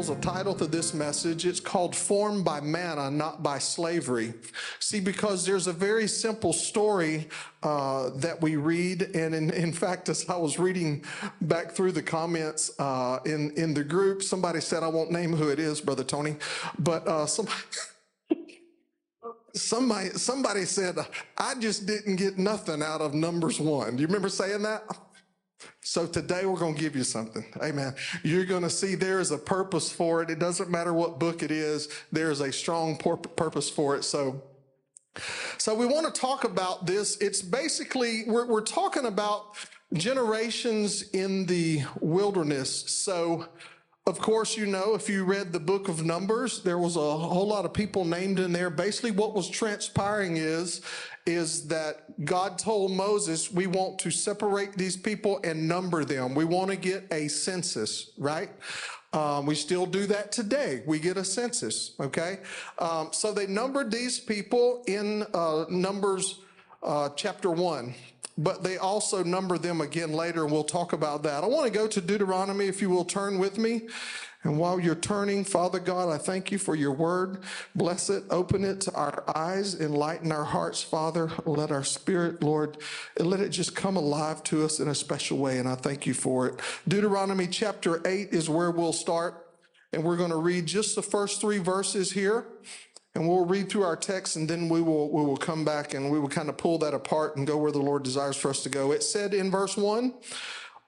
Bibles, a title to this message. It's called Formed by Manna, Not by Slavery. See, because there's a very simple story that we read. And in fact, as I was reading back through the comments in the group, somebody said, I won't name who it is, Brother Tony, but somebody said, I just didn't get nothing out of Numbers 1. Do you remember saying that? So today we're going to give you something. Amen. You're going to see there is a purpose for it. It doesn't matter what book it is. There is a strong purpose for it. So we want to talk about this. It's basically, we're talking about generations in the wilderness. So of course, you know, if you read the book of Numbers, there was a whole lot of people named in there. Basically, what was transpiring is that God told Moses, we want to separate these people and number them. We want to get a census, right? We still do that today. We get a census, okay? So they numbered these people in Numbers chapter 1. But they also number them again later, and we'll talk about that. I want to go to Deuteronomy, if you will turn with me. And while you're turning, Father God, I thank you for your word. Bless it, open it to our eyes, enlighten our hearts, Father. Let our spirit, Lord, and let it just come alive to us in a special way, and I thank you for it. Deuteronomy chapter 8 is where we'll start, and we're going to read just the first 3 verses here. And we'll read through our text, and then we will come back and we will kind of pull that apart and go where the Lord desires for us to go. It said in verse 1,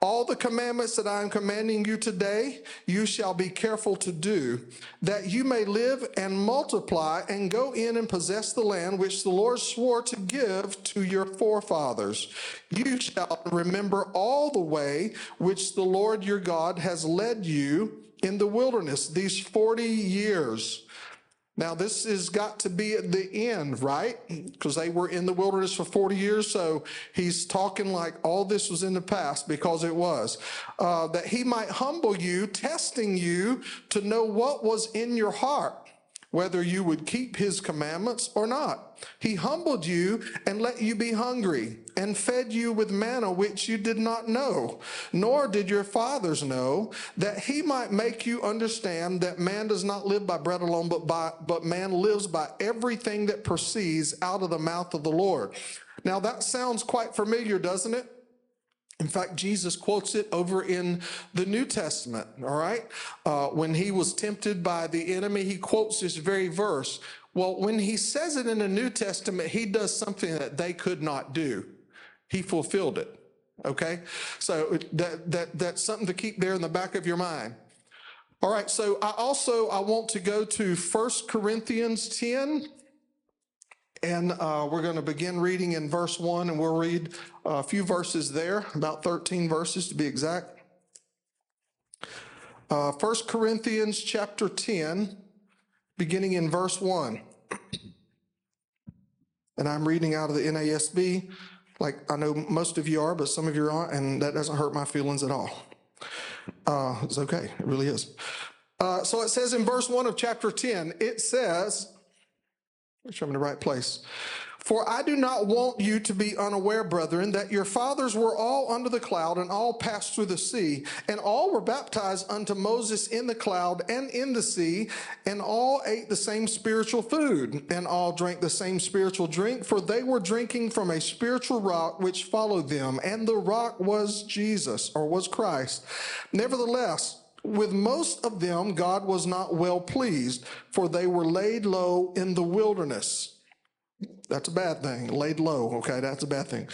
all the commandments that I am commanding you today, you shall be careful to do, that you may live and multiply and go in and possess the land which the Lord swore to give to your forefathers. You shall remember all the way which the Lord your God has led you in the wilderness these 40 years. Now, this has got to be at the end, right? Because they were in the wilderness for 40 years. So he's talking like all this was in the past, because it was. That he might humble you, testing you to know what was in your heart, whether you would keep his commandments or not. He humbled you and let you be hungry, and fed you with manna which you did not know, nor did your fathers know, that he might make you understand that man does not live by bread alone, but man lives by everything that proceeds out of the mouth of the Lord. Now that sounds quite familiar, doesn't it? In fact, Jesus quotes it over in the New Testament, all right? When he was tempted by the enemy, he quotes this very verse. Well, when he says it in the New Testament, he does something that they could not do. He fulfilled it, okay? So that's something to keep there in the back of your mind. All right, so I want to go to 1 Corinthians 10. And we're going to begin reading in verse 1, and we'll read a few verses there, about 13 verses to be exact. 1 Corinthians chapter 10, beginning in verse 1. And I'm reading out of the NASB, like I know most of you are, but some of you aren't, and that doesn't hurt my feelings at all. It's okay, it really is. So it says in verse 1 of chapter 10, it says, make sure I'm in the right place. For I do not want you to be unaware, brethren, that your fathers were all under the cloud, and all passed through the sea, and all were baptized unto Moses in the cloud and in the sea, and all ate the same spiritual food, and all drank the same spiritual drink, for they were drinking from a spiritual rock which followed them, and the rock was Jesus, or was Christ. Nevertheless, with most of them God was not well pleased, for they were laid low in the wilderness. That's a bad thing. Laid low, okay, that's a bad thing.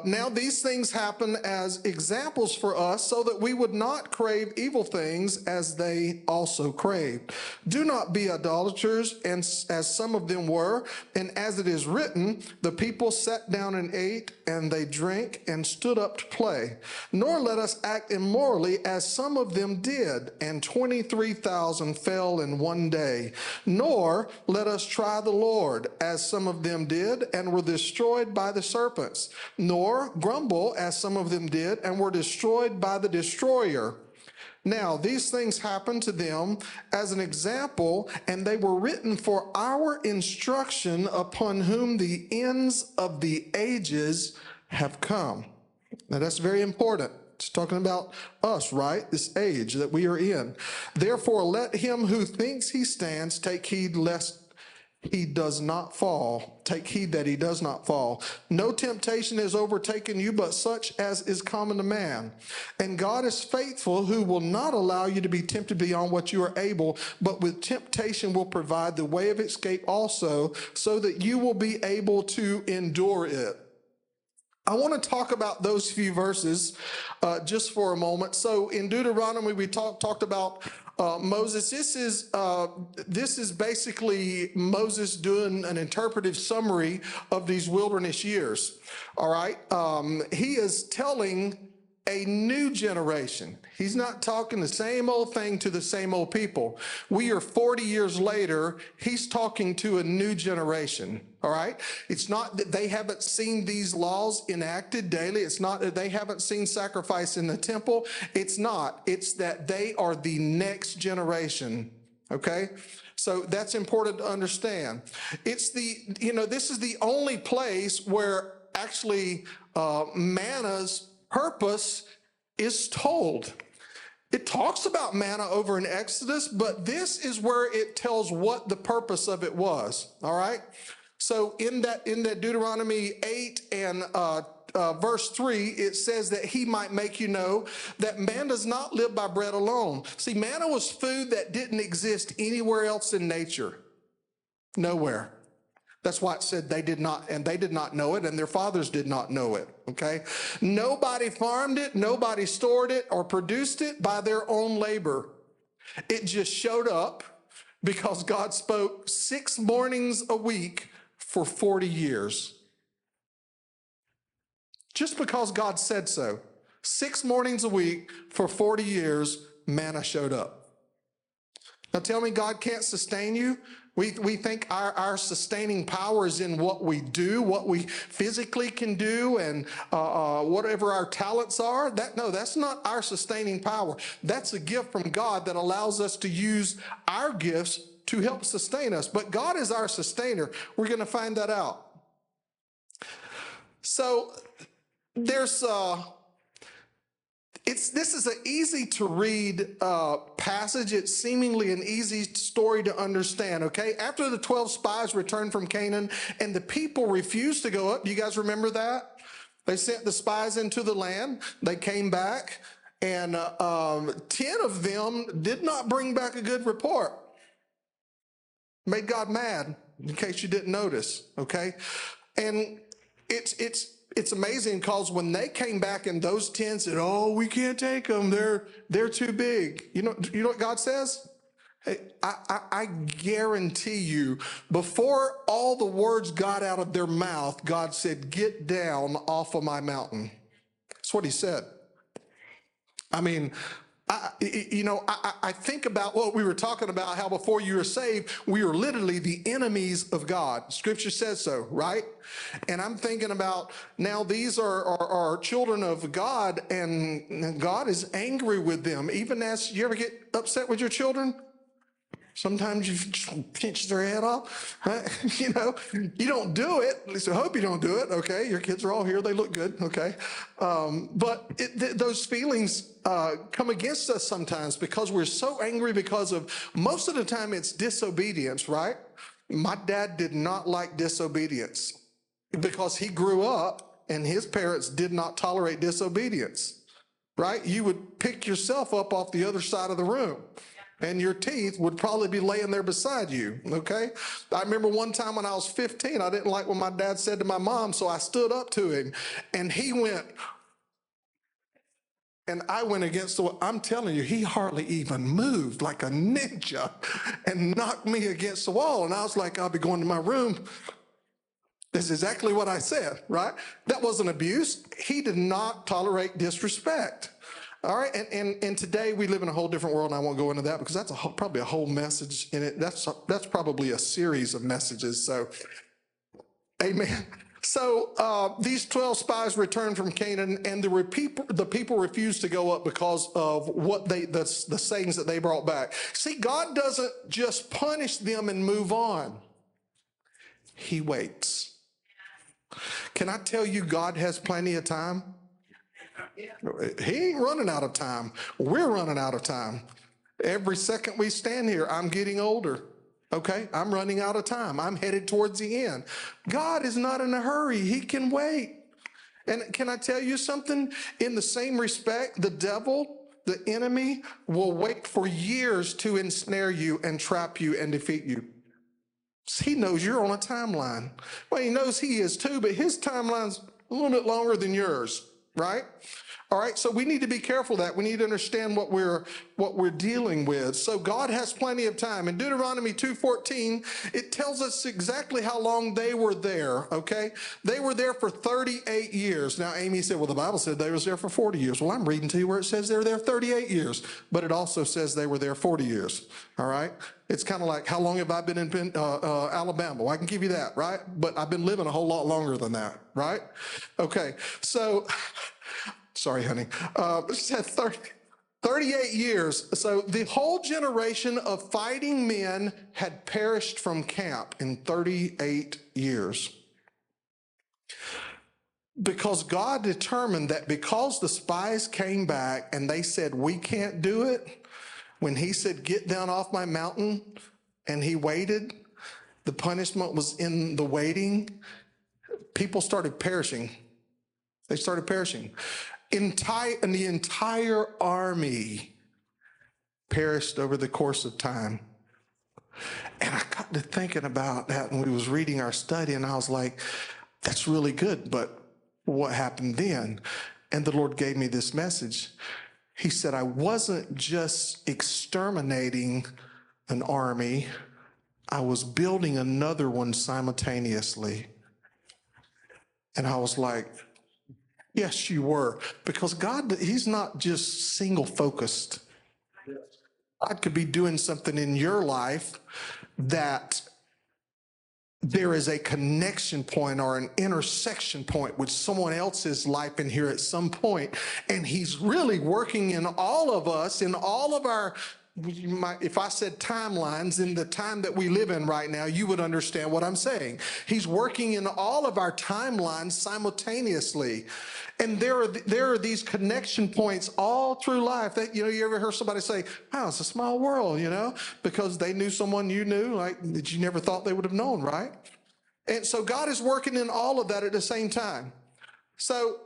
Now these things happen as examples for us, so that we would not crave evil things as they also craved. Do not be idolaters, and as some of them were, and as it is written, the people sat down and ate, and they drank and stood up to play. Nor let us act immorally, as some of them did, and 23,000 fell in one day. Nor let us try the Lord, as some of them did, and were destroyed by the serpents. Nor grumble, as some of them did, and were destroyed by the destroyer. Now, these things happened to them as an example, and they were written for our instruction, upon whom the ends of the ages have come. Now, that's very important. talking about us, right? This age that we are in. Therefore, let him who thinks he stands take heed lest he does not fall. Take heed that he does not fall. No temptation has overtaken you, but such as is common to man. And God is faithful, who will not allow you to be tempted beyond what you are able, but with temptation will provide the way of escape also, so that you will be able to endure it. I want to talk about those few verses just for a moment. So in Deuteronomy, we talked about Moses. This is basically Moses doing an interpretive summary of these wilderness years. All right, he is telling a new generation. He's not talking the same old thing to the same old people. We are 40 years later. He's talking to a new generation. All right. It's not that they haven't seen these laws enacted daily. It's not that they haven't seen sacrifice in the temple. It's not. It's that they are the next generation. Okay. So that's important to understand. It's this is the only place where actually manna's purpose is told. It talks about manna over in Exodus, but this is where it tells what the purpose of it was. All right. So in that Deuteronomy 8 and verse 3, it says that he might make you know that man does not live by bread alone. See, manna was food that didn't exist anywhere else in nature. Nowhere. That's why it said they did not know it, and their fathers did not know it, okay? Nobody farmed it, nobody stored it or produced it by their own labor. It just showed up because God spoke 6 mornings a week for 40 years. Just because God said so. 6 mornings a week for 40 years, manna showed up. Now tell me God can't sustain you? We think our sustaining power is in what we do, what we physically can do, and whatever our talents are. That's not our sustaining power. That's a gift from God that allows us to use our gifts to help sustain us. But God is our sustainer. We're going to find that out. So there's this is an easy to read passage. It's seemingly an easy story to understand, okay? After the 12 spies returned from Canaan and the people refused to go up, do you guys remember that? They sent the spies into the land. They came back, and 10 of them did not bring back a good report. Made God mad, in case you didn't notice, okay? And it's amazing because when they came back and those 10 said, "Oh, we can't take them. They're too big." You know what God says? Hey, I guarantee you, before all the words got out of their mouth, God said, "Get down off of my mountain." That's what he said. I mean, I think about what we were talking about, how before you were saved, we are literally the enemies of God. Scripture says so, right? And I'm thinking about now these are children of God, and God is angry with them. Even as you ever get upset with your children? Sometimes you pinch their head off, right? You don't do it. At least I hope you don't do it, okay? Your kids are all here. They look good, okay? But those feelings come against us sometimes because we're so angry because of, most of the time it's disobedience, right? My dad did not like disobedience because he grew up and his parents did not tolerate disobedience, right? You would pick yourself up off the other side of the room, and your teeth would probably be laying there beside you, okay? I remember one time when I was 15, I didn't like what my dad said to my mom, so I stood up to him, and he went, and I went against the wall. I'm telling you, he hardly even moved, like a ninja, and knocked me against the wall, and I was like, I'll be going to my room. That's exactly what I said, right? That wasn't abuse. He did not tolerate disrespect. All right, and today we live in a whole different world, and I won't go into that because that's probably a whole message in it. That's probably a series of messages. So, amen. So these 12 spies returned from Canaan, and the people refused to go up because of what the sayings that they brought back. See, God doesn't just punish them and move on. He waits. Can I tell you, God has plenty of time? He ain't running out of time. We're running out of time. Every second we stand here, I'm getting older. Okay, I'm running out of time. I'm headed towards the end. God is not in a hurry. He can wait. And can I tell you something? In the same respect, the devil, the enemy, will wait for years to ensnare you and trap you and defeat you. He knows you're on a timeline. Well, he knows he is too, but his timeline's a little bit longer than yours, right? All right, so we need to be careful of that. We need to understand what we're dealing with. So God has plenty of time. In Deuteronomy 2:14, it tells us exactly how long they were there, okay? They were there for 38 years. Now, Amy said, well, the Bible said they was there for 40 years. Well, I'm reading to you where it says they were there 38 years, but it also says they were there 40 years, all right? It's kind of like, how long have I been in Alabama? Well, I can give you that, right? But I've been living a whole lot longer than that, right? Okay, so... Sorry, honey. Said 38 years. So the whole generation of fighting men had perished from camp in 38 years. Because God determined that because the spies came back and they said, we can't do it, when he said, get down off my mountain, and he waited, the punishment was in the waiting, people started perishing. They started perishing. And the entire army perished over the course of time. And I got to thinking about that when we was reading our study, and I was like, that's really good, but what happened then? And the Lord gave me this message. He said, I wasn't just exterminating an army, I was building another one simultaneously. And I was like, yes, you were. Because God, he's not just single focused. God could be doing something in your life that there is a connection point or an intersection point with someone else's life in here at some point. And he's really working in all of us, in all of our, if I said timelines, in the time that we live in right now, you would understand what I'm saying. He's working in all of our timelines simultaneously. And there are these connection points all through life that, you ever hear somebody say, wow, it's a small world, because they knew someone you knew, like, that you never thought they would have known, right? And so God is working in all of that at the same time. So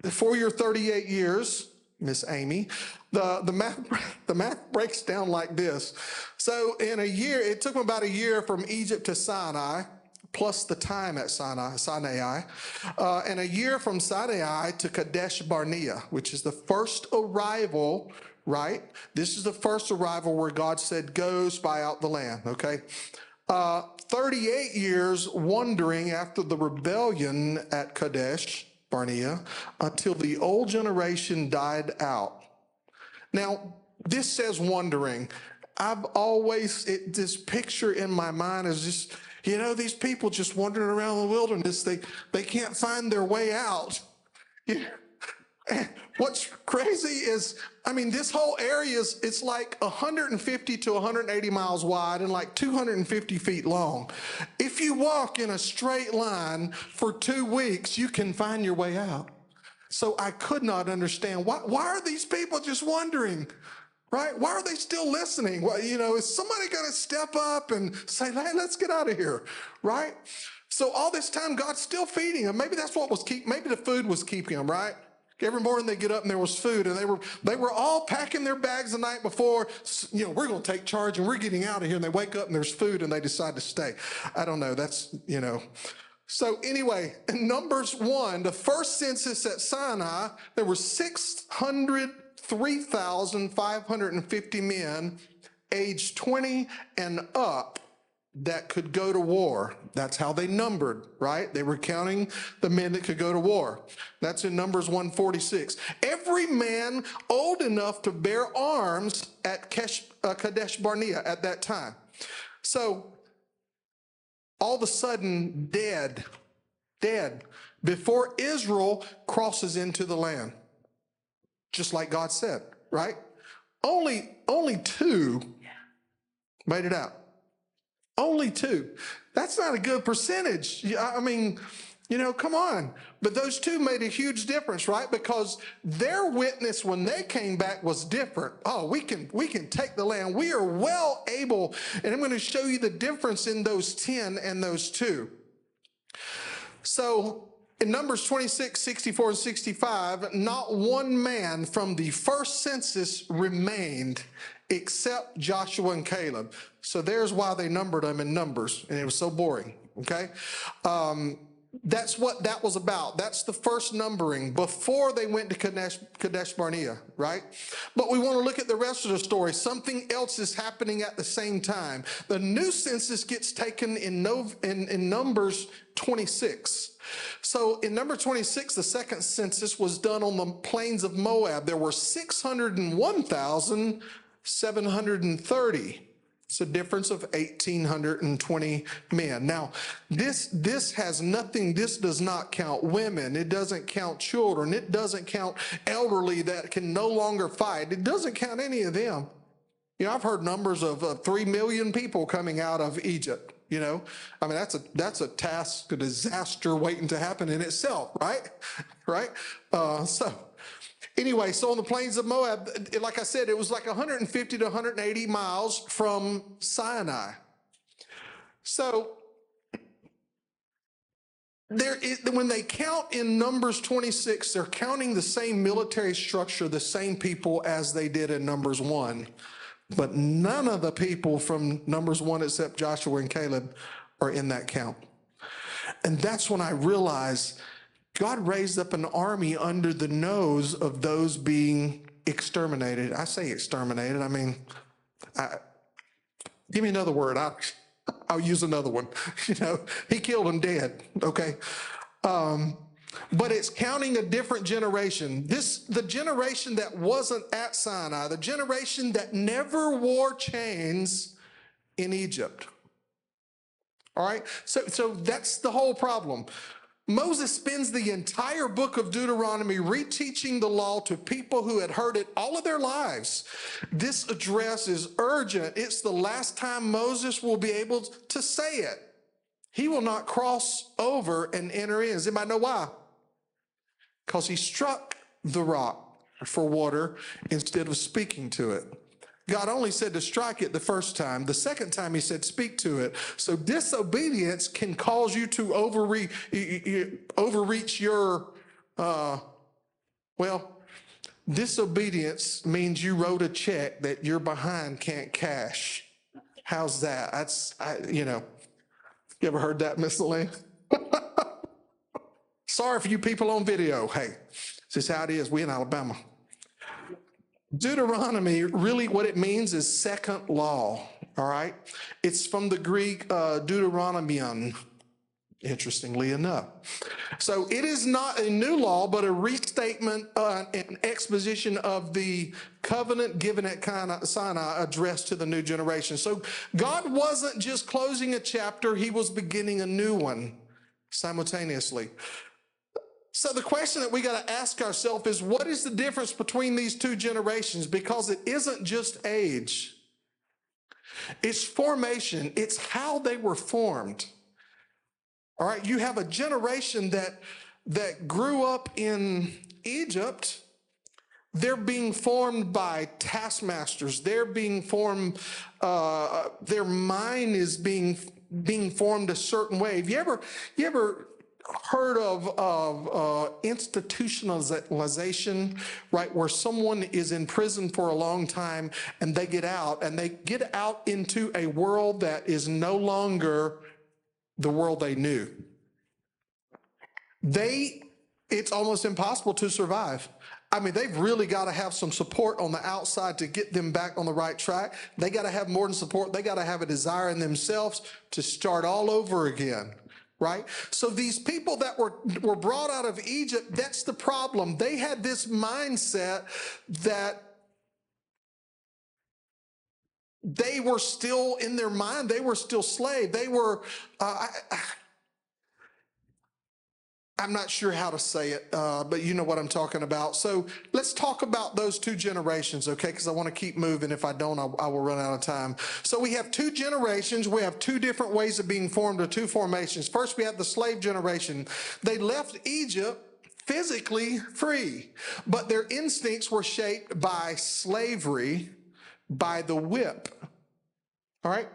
for your 38 years, Miss Amy, the math breaks down like this. So in a year, it took them about a year from Egypt to Sinai, plus the time at Sinai, and a year from Sinai to Kadesh Barnea, which is the first arrival, right? This is the first arrival where God said, go spy out the land, okay? 38 years wandering after the rebellion at Kadesh Barnea until the old generation died out. Now, this says wandering. I've always, this picture in my mind is just, these people just wandering around the wilderness, they can't find their way out. What's crazy is, this whole area it's like 150 to 180 miles wide and like 250 feet long. If you walk in a straight line for 2 weeks, you can find your way out. So I could not understand, why are these people just wondering? Right? Why are they still listening? Well, is somebody going to step up and say, hey, let's get out of here, right? So all this time, God's still feeding them. Maybe that's what maybe the food was keeping them, right? Every morning they get up and there was food, and they were all packing their bags the night before. We're going to take charge and we're getting out of here. And they wake up and there's food and they decide to stay. I don't know. That's, So anyway, in Numbers 1, the first census at Sinai, there were 603,550 men aged 20 and up that could go to war. That's how they numbered, right? They were counting the men that could go to war. That's in Numbers 146. Every man old enough to bear arms at Kadesh Barnea at that time. So all of a sudden, dead, before Israel crosses into the land. Just like God said, right? Only 2 made it out. Only 2. That's not a good percentage. Come on. But those two made a huge difference, right? Because their witness when they came back was different. Oh, we can take the land. We are well able. And I'm going to show you the difference in those 10 and those two. So in Numbers 26, 64, and 65, not one man from the first census remained except Joshua and Caleb. So there's why they numbered them in numbers, and it was so boring, okay? That's what that was about. That's the first numbering before they went to Kadesh Barnea, right? But we want to look at the rest of the story. Something else is happening at the same time. The new census gets taken in Numbers 26. So in number 26, the second census was done on the plains of Moab. There were 601,730. It's a difference of 1,820 men. Now, this has nothing, this does not count women. It doesn't count children. It doesn't count elderly that can no longer fight. It doesn't count any of them. I've heard numbers of 3 million people coming out of Egypt. I mean, that's a task, a disaster waiting to happen in itself, right? Right? Anyway, so on the plains of Moab, like I said, it was like 150 to 180 miles from Sinai. So when they count in Numbers 26, they're counting the same military structure, the same people as they did in Numbers 1. But none of the people from Numbers 1 except Joshua and Caleb are in that count. And that's when I realized God raised up an army under the nose of those being exterminated. I say exterminated. I mean, give me another word. I'll use another one. He killed them dead. Okay. But it's counting a different generation. The generation that wasn't at Sinai, the generation that never wore chains in Egypt. All right. So that's the whole problem. Moses spends the entire book of Deuteronomy reteaching the law to people who had heard it all of their lives. This address is urgent. It's the last time Moses will be able to say it. He will not cross over and enter in. Does anybody know why? Because he struck the rock for water instead of speaking to it. God only said to strike it the first time. The second time he said, speak to it. So disobedience can cause you to overreach your, disobedience means you wrote a check that you're behind can't cash. How's that? You ever heard that, Miss Elaine? Sorry for you people on video. Hey, this is how it is. We in Alabama. Deuteronomy, really what it means is second law, all right? It's from the Greek Deuteronomion, interestingly enough. So it is not a new law, but a restatement and exposition of the covenant given at Sinai addressed to the new generation. So God wasn't just closing a chapter, he was beginning a new one simultaneously. So the question that we got to ask ourselves is, what is the difference between these two generations? Because it isn't just age. It's formation. It's how they were formed. All right, you have a generation that grew up in Egypt. They're being formed by taskmasters. They're being formed, their mind is being formed a certain way. Have you ever heard of institutionalization, right? Where someone is in prison for a long time and they get out into a world that is no longer the world they knew. It's almost impossible to survive. I mean, they've really got to have some support on the outside to get them back on the right track. They got to have more than support. They got to have a desire in themselves to start all over again. Right? So these people that were brought out of Egypt, that's the problem. They had this mindset that they were still in their mind, they were still slave. They were, I I'm not sure how to say it, but you know what I'm talking about. So let's talk about those two generations, okay? Because I want to keep moving. If I don't, I will run out of time. So we have two generations. We have two different ways of being formed, or two formations. First, we have the slave generation. They left Egypt physically free, but their instincts were shaped by slavery, by the whip. All right?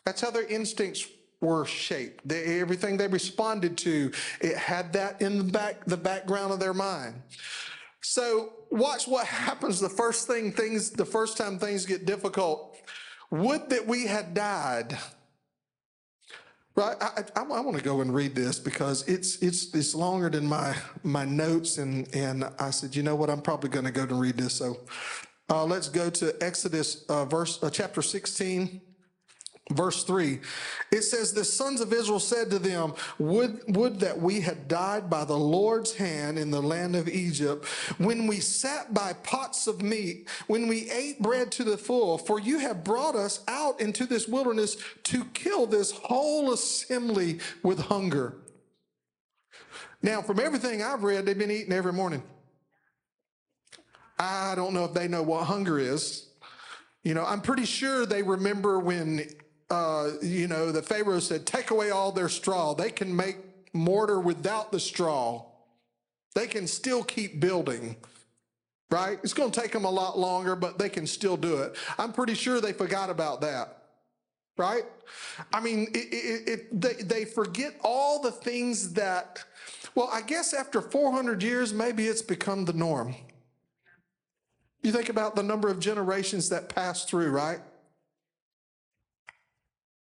That's how their instincts were shaped. Everything they responded to, it had that in the background of their mind. So watch what happens the first time things get difficult. Would that we had died. Right, I want to go and read this because it's longer than my notes, and I said, you know what, I'm probably going to go and read this. So let's go to Exodus chapter 16. Verse 3, it says, the sons of Israel said to them, would that we had died by the Lord's hand in the land of Egypt, when we sat by pots of meat, when we ate bread to the full, for you have brought us out into this wilderness to kill this whole assembly with hunger. Now, from everything I've read, they've been eating every morning. I don't know if they know what hunger is. You know, I'm pretty sure they remember when the Pharaoh said, take away all their straw. They can make mortar without the straw. They can still keep building, right? It's going to take them a lot longer, but they can still do it. I'm pretty sure they forgot about that, right? I mean, they forget all the things that, well, I guess after 400 years, maybe it's become the norm. You think about the number of generations that passed through, right?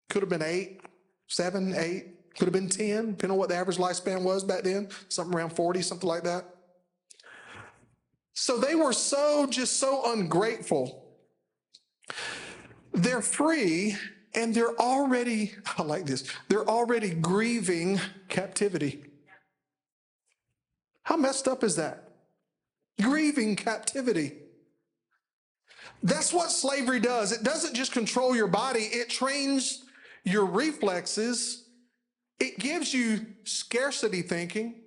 Could have been 8, 7, 8, could have been 10, depending on what the average lifespan was back then, something around 40, something like that. So they were so ungrateful. They're free, and they're already, I like this, they're already grieving captivity. How messed up is that? Grieving captivity. That's what slavery does. It doesn't just control your body, it trains your reflexes. It gives you scarcity thinking,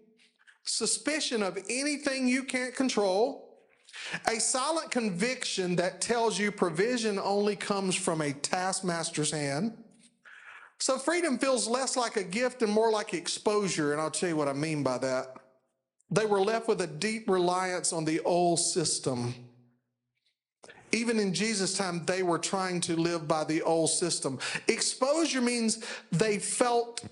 suspicion of anything you can't control, a silent conviction that tells you provision only comes from a taskmaster's hand. So freedom feels less like a gift and more like exposure, and I'll tell you what I mean by that. They were left with a deep reliance on the old system. Even in Jesus' time, they were trying to live by the old system. Exposure means they felt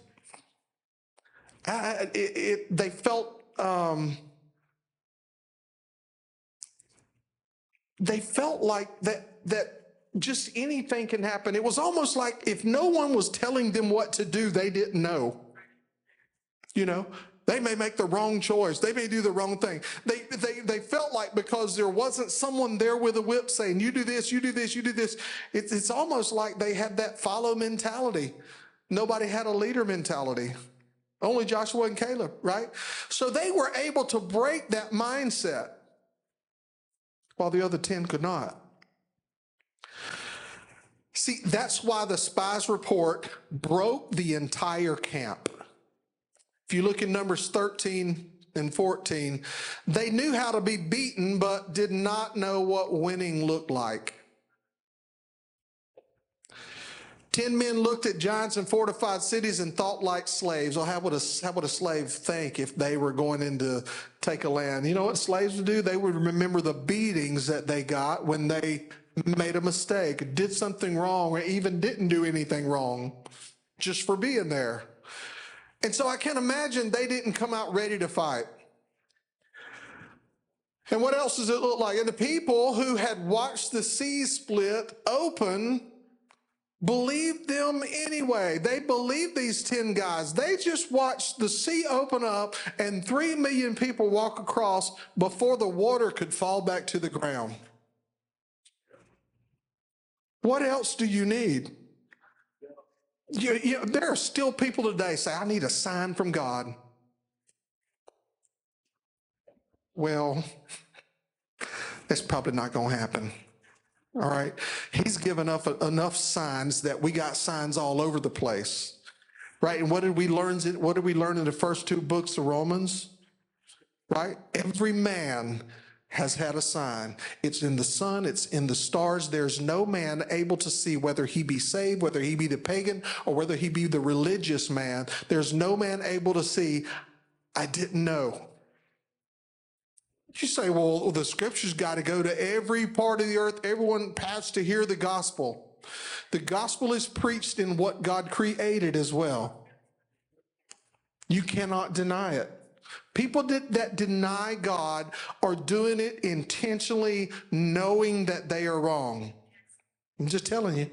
like that just anything can happen. It was almost like if no one was telling them what to do, they didn't know. You know, they may make the wrong choice. They may do the wrong thing. They felt like because there wasn't someone there with a whip saying, you do this, you do this, you do this. It's almost like they had that follow mentality. Nobody had a leader mentality. Only Joshua and Caleb, right? So they were able to break that mindset while the other 10 could not. See, that's why the spies report broke the entire camp. If you look in Numbers 13 and 14, they knew how to be beaten, but did not know what winning looked like. 10 men looked at giants and fortified cities and thought like slaves. Well, how would a slave think if they were going in to take a land? You know what slaves would do? They would remember the beatings that they got when they made a mistake, did something wrong, or even didn't do anything wrong, just for being there. And so I can imagine they didn't come out ready to fight. And what else does it look like? And the people who had watched the sea split open believed them anyway. They believed these 10 guys. They just watched the sea open up and 3 million people walk across before the water could fall back to the ground. What else do you need? There are still people today say, I need a sign from God. Well, that's probably not going to happen. All right. He's given enough signs that we got signs all over the place. right? And what did we learn? What did we learn in the first two books of Romans? Right? Every man has had a sign. It's in the sun, it's in the stars. There's no man able to see whether he be saved, whether he be the pagan, or whether he be the religious man. There's no man able to see. I didn't know. You say, well, the scriptures got to go to every part of the earth. Everyone has to hear the gospel. The gospel is preached in what God created as well. You cannot deny it. People that deny God are doing it intentionally, knowing that they are wrong. I'm just telling you.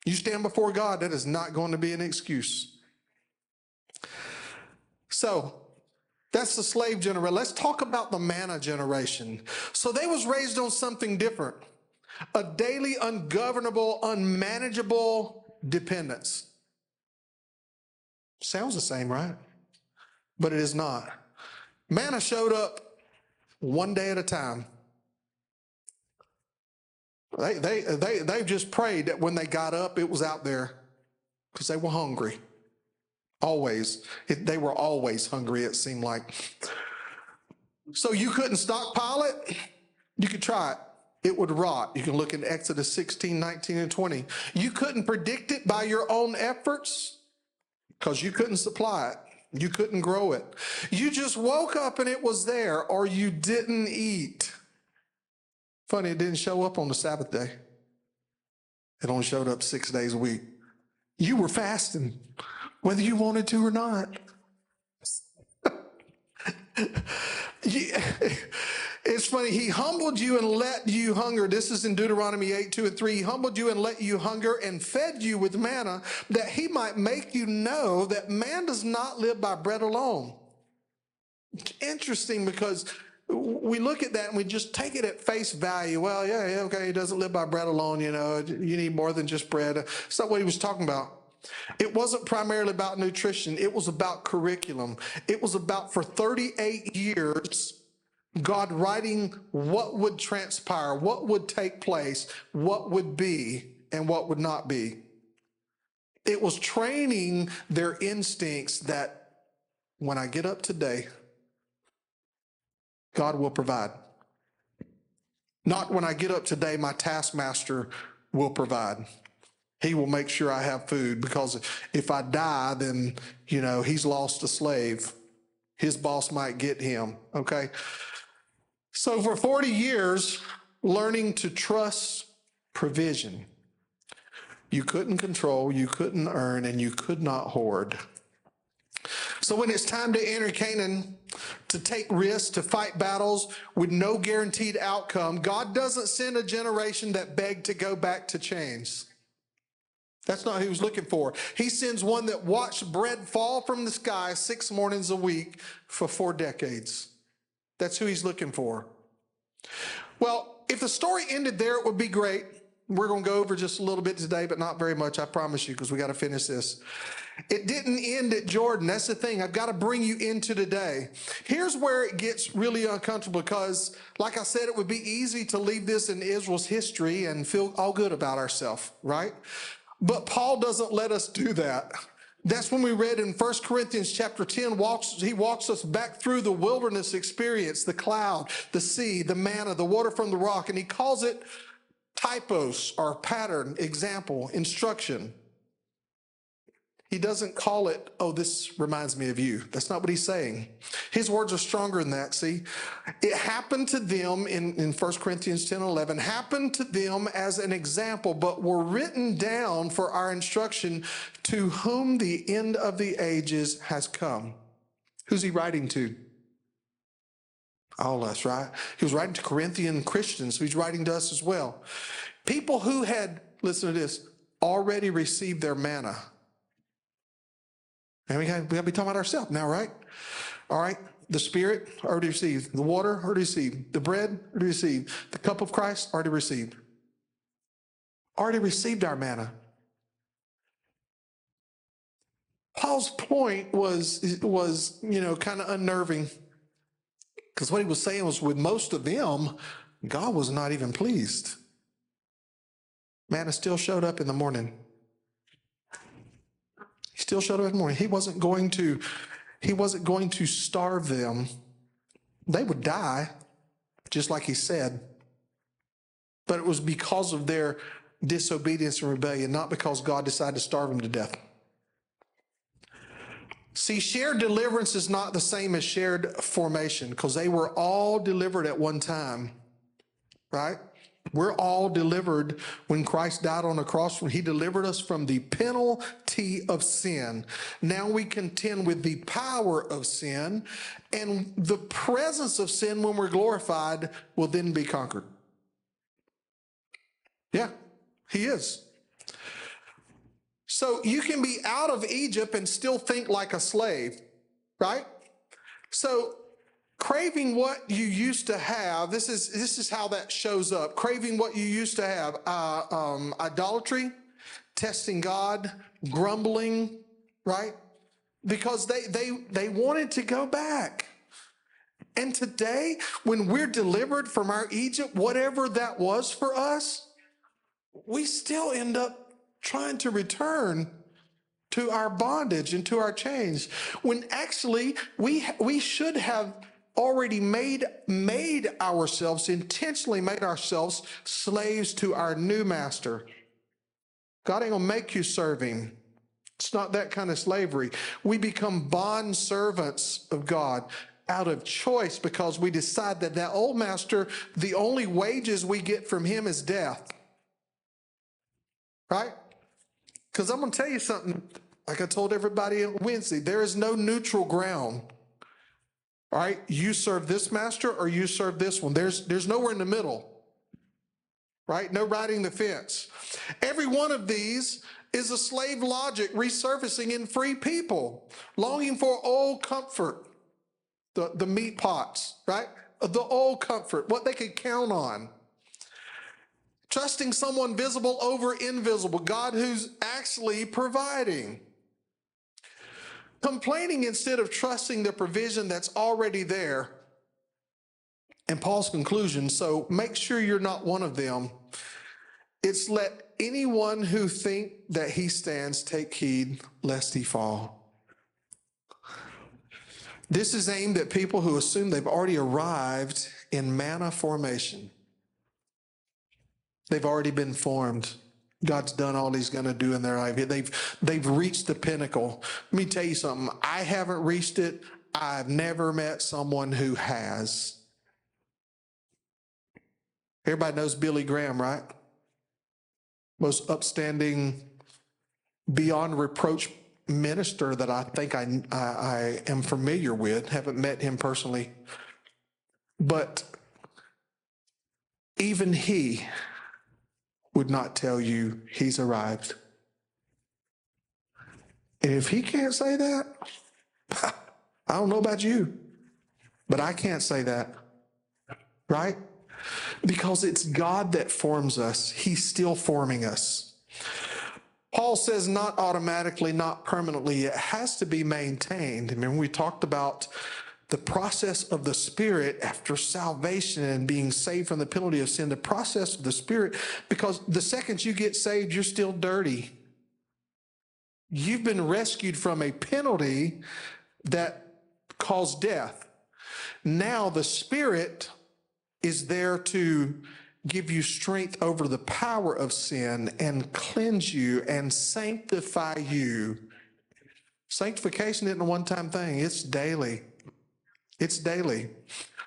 You stand before God, that is not going to be an excuse. So, that's the slave generation. Let's talk about the manna generation. So they was raised on something different. A daily, ungovernable, unmanageable dependence. Sounds the same, right? But it is not. Manna showed up one day at a time. They just prayed that when they got up, it was out there because they were hungry. Always. They were always hungry, it seemed like. So you couldn't stockpile it. You could try it. It would rot. You can look in Exodus 16, 19, and 20. You couldn't predict it by your own efforts because you couldn't supply it. You couldn't grow it. You just woke up and it was there, or you didn't eat. Funny, it didn't show up on the Sabbath day. It only showed up 6 days a week. You were fasting, whether you wanted to or not. It's funny, he humbled you and let you hunger. This is in Deuteronomy 8, 2 and 3. He humbled you and let you hunger and fed you with manna, that he might make you know that man does not live by bread alone. It's interesting because we look at that and we just take it at face value. Well, yeah, okay, he doesn't live by bread alone, you know, you need more than just bread. It's not what he was talking about. It wasn't primarily about nutrition. It was about curriculum. It was about, for 38 years, God writing what would transpire, what would take place, what would be, and what would not be. It was training their instincts that when I get up today, God will provide. Not when I get up today, my taskmaster will provide. He will make sure I have food, because if I die, then, you know, he's lost a slave. His boss might get him, okay? So for 40 years, learning to trust provision. You couldn't control, you couldn't earn, and you could not hoard. So when it's time to enter Canaan, to take risks, to fight battles with no guaranteed outcome, God doesn't send a generation that begged to go back to chains. That's not who he was looking for. He sends one that watched bread fall from the sky 6 mornings a week for 4 decades. That's who he's looking for. Well, if the story ended there, it would be great. We're going to go over just a little bit today, but not very much, I promise you, because we got to finish this. It didn't end at Jordan. That's the thing. I've got to bring you into today. Here's where it gets really uncomfortable, because, like I said, it would be easy to leave this in Israel's history and feel all good about ourselves, right? But Paul doesn't let us do that. That's when we read in 1 Corinthians chapter 10, he walks us back through the wilderness experience, the cloud, the sea, the manna, the water from the rock, and he calls it typos, or pattern, example, instruction. He doesn't call it, oh, this reminds me of you. That's not what he's saying. His words are stronger than that, see? It happened to them in 1 Corinthians 10, 11, happened to them as an example, but were written down for our instruction, to whom the end of the ages has come. Who's he writing to? All of us, right? He was writing to Corinthian Christians, so he's writing to us as well. People who had, listen to this, already received their manna. And we got to be talking about ourselves now, right? All right. The Spirit, already received. The water, already received. The bread, already received. The cup of Christ, already received. Already received our manna. Paul's point was kind of unnerving, because what he was saying was, with most of them, God was not even pleased. Manna still showed up in the morning. He still showed up in the morning. He wasn't going to starve them. They would die, just like he said. But it was because of their disobedience and rebellion, not because God decided to starve them to death. See, shared deliverance is not the same as shared formation, because they were all delivered at one time, right? We're all delivered when Christ died on the cross. He delivered us from the penalty of sin. Now we contend with the power of sin, and the presence of sin when we're glorified will then be conquered. Yeah, he is. So you can be out of Egypt and still think like a slave, right? So craving what you used to have, this is how that shows up. Craving what you used to have, idolatry, testing God, grumbling, right? Because they wanted to go back. And today, when we're delivered from our Egypt, whatever that was for us, we still end up trying to return to our bondage and to our chains, when actually we should have already intentionally made ourselves slaves to our new master. God ain't gonna make you serve him. It's not that kind of slavery. We become bond servants of God out of choice, because we decide that old master, the only wages we get from him is death. Right? Because I'm going to tell you something, like I told everybody on Wednesday, there is no neutral ground. All right? You serve this master or you serve this one. There's nowhere in the middle. Right? No riding the fence. Every one of these is a slave logic resurfacing in free people, longing for old comfort, the meat pots, right? The old comfort, what they could count on. Trusting someone visible over invisible, God who's actually providing. Complaining instead of trusting the provision that's already there. And Paul's conclusion, so make sure you're not one of them. It's let anyone who think that he stands take heed lest he fall. This is aimed at people who assume they've already arrived in manna formation. They've already been formed. God's done all he's going to do in their life. They've reached the pinnacle. Let me tell you something. I haven't reached it. I've never met someone who has. Everybody knows Billy Graham, right? Most upstanding, beyond reproach minister that I think I am familiar with. Haven't met him personally. But even he would not tell you he's arrived. And if he can't say that, I don't know about you, but I can't say that, right? Because it's God that forms us. He's still forming us. Paul says not automatically, not permanently. It has to be maintained. Remember, we talked about the process of the Spirit after salvation and being saved from the penalty of sin, the process of the Spirit, because the second you get saved, you're still dirty. You've been rescued from a penalty that caused death. Now the Spirit is there to give you strength over the power of sin and cleanse you and sanctify you. Sanctification isn't a one-time thing. It's daily. It's daily.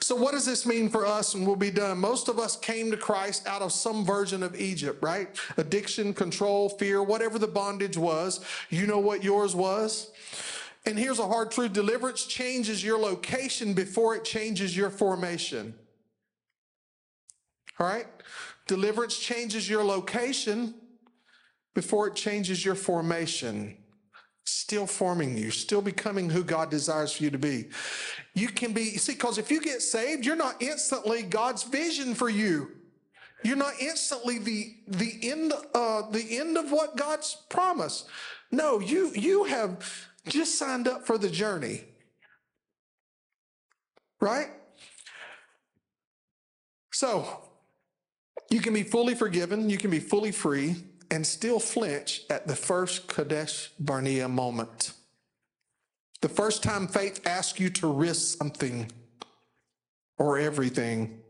So what does this mean for us? And we'll be done. Most of us came to Christ out of some version of Egypt, right? Addiction, control, fear, whatever the bondage was. You know what yours was? And here's a hard truth. Deliverance changes your location before it changes your formation. All right? Deliverance changes your location before it changes your formation. Still forming you, still becoming who God desires for you to be. You can be, see, because if you get saved, you're not instantly God's vision for you. You're not instantly the end of what God's promised. No, you have just signed up for the journey. Right? So, you can be fully forgiven, you can be fully free, and still flinch at the first Kadesh Barnea moment. The first time faith asks you to risk something or everything,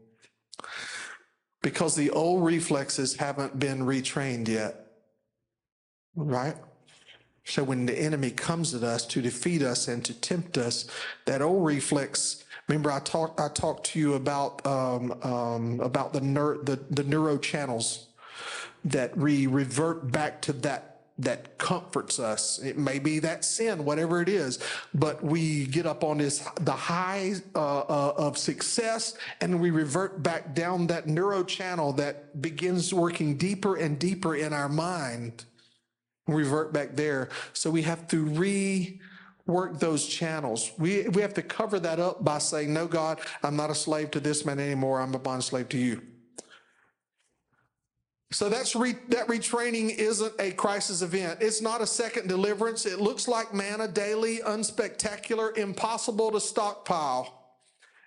because the old reflexes haven't been retrained yet, right? So when the enemy comes at us to defeat us and to tempt us, that old reflex. Remember, I talked to you about the neuro channels that we revert back to that comforts us. It may be that sin, whatever it is, but we get up on the high of success, and we revert back down that neuro channel that begins working deeper and deeper in our mind. Revert back there. So we have to rework those channels. We have to cover that up by saying, no, God, I'm not a slave to this man anymore. I'm a bond slave to you. So that retraining isn't a crisis event. It's not a second deliverance. It looks like manna daily, unspectacular, impossible to stockpile.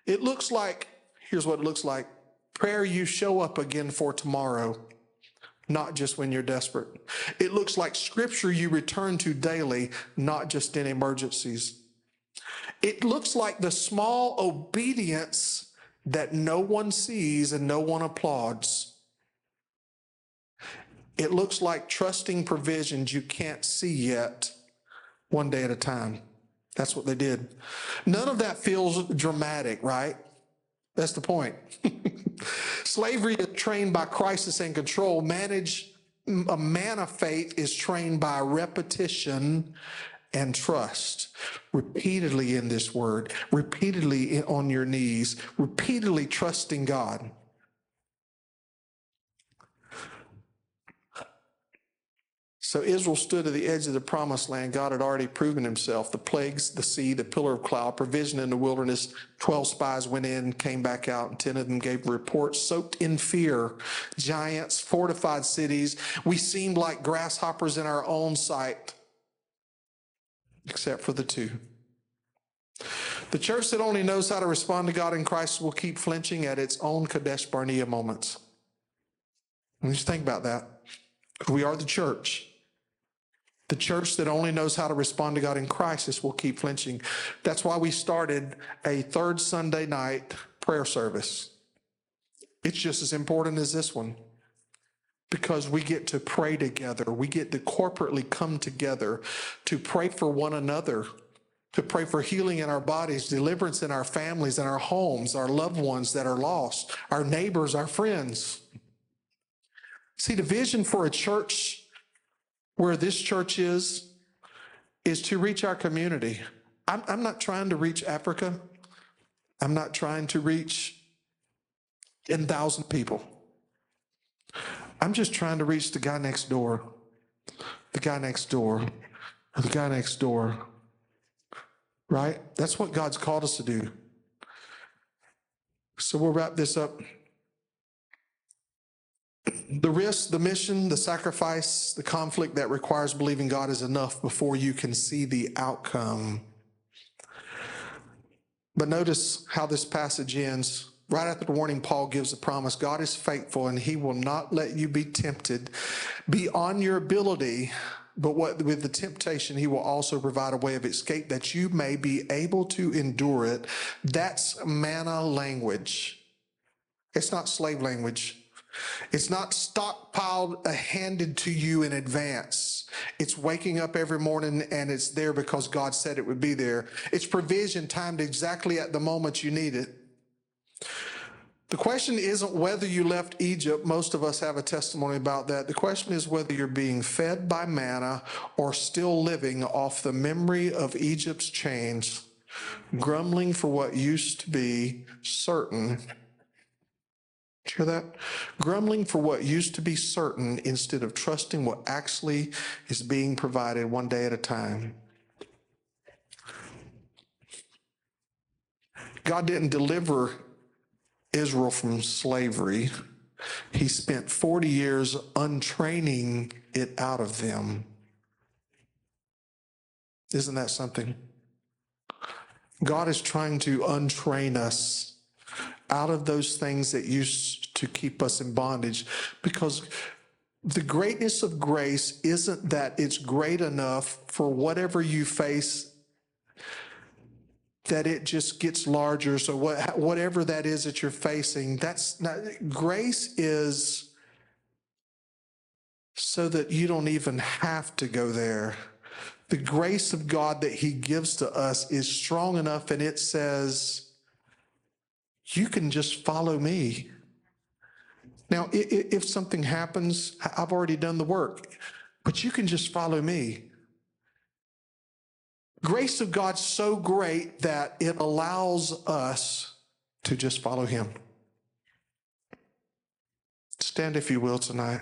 It looks like, here's what it looks like: prayer you show up again for tomorrow, not just when you're desperate. It looks like scripture you return to daily, not just in emergencies. It looks like the small obedience that no one sees and no one applauds. It looks like trusting provisions you can't see yet, one day at a time. That's what they did. None of that feels dramatic, right? That's the point. Slavery is trained by crisis and control. A manna faith is trained by repetition and trust. Repeatedly in this word, repeatedly on your knees, repeatedly trusting God. So Israel stood at the edge of the promised land. God had already proven himself. The plagues, the sea, the pillar of cloud, provision in the wilderness. 12 spies went in, came back out, and 10 of them gave reports, soaked in fear. Giants, fortified cities. We seemed like grasshoppers in our own sight, except for the two. The church that only knows how to respond to God in Christ will keep flinching at its own Kadesh Barnea moments. Just think about that. We are the church. The church that only knows how to respond to God in crisis will keep flinching. That's why we started a third Sunday night prayer service. It's just as important as this one, because we get to pray together. We get to corporately come together to pray for one another, to pray for healing in our bodies, deliverance in our families, in our homes, our loved ones that are lost, our neighbors, our friends. See, the vision for a church where this church is to reach our community. I'm not trying to reach Africa. I'm not trying to reach 10,000 people. I'm just trying to reach the guy next door, the guy next door, the guy next door, right? That's what God's called us to do. So we'll wrap this up. The risk, the mission, the sacrifice, the conflict that requires believing God is enough before you can see the outcome. But notice how this passage ends. Right after the warning, Paul gives a promise. God is faithful, and he will not let you be tempted beyond your ability, but with the temptation, he will also provide a way of escape that you may be able to endure it. That's manna language. It's not slave language. It's not stockpiled, handed to you in advance. It's waking up every morning and it's there because God said it would be there. It's provision timed exactly at the moment you need it. The question isn't whether you left Egypt. Most of us have a testimony about that. The question is whether you're being fed by manna or still living off the memory of Egypt's chains, grumbling for what used to be certain. Hear that? Grumbling for what used to be certain instead of trusting what actually is being provided one day at a time. God didn't deliver Israel from slavery. He spent 40 years untraining it out of them. Isn't that something? God is trying to untrain us out of those things that used to keep us in bondage, because The greatness of grace isn't that it's great enough for whatever you face, that it just gets larger. So whatever that is that you're facing, that's not, grace is so that you don't even have to go there. The grace of God that he gives to us is strong enough, and it says, you can just follow me. Now, if something happens, I've already done the work, but you can just follow me. Grace of God's so great that it allows us to just follow him. Stand if you will tonight.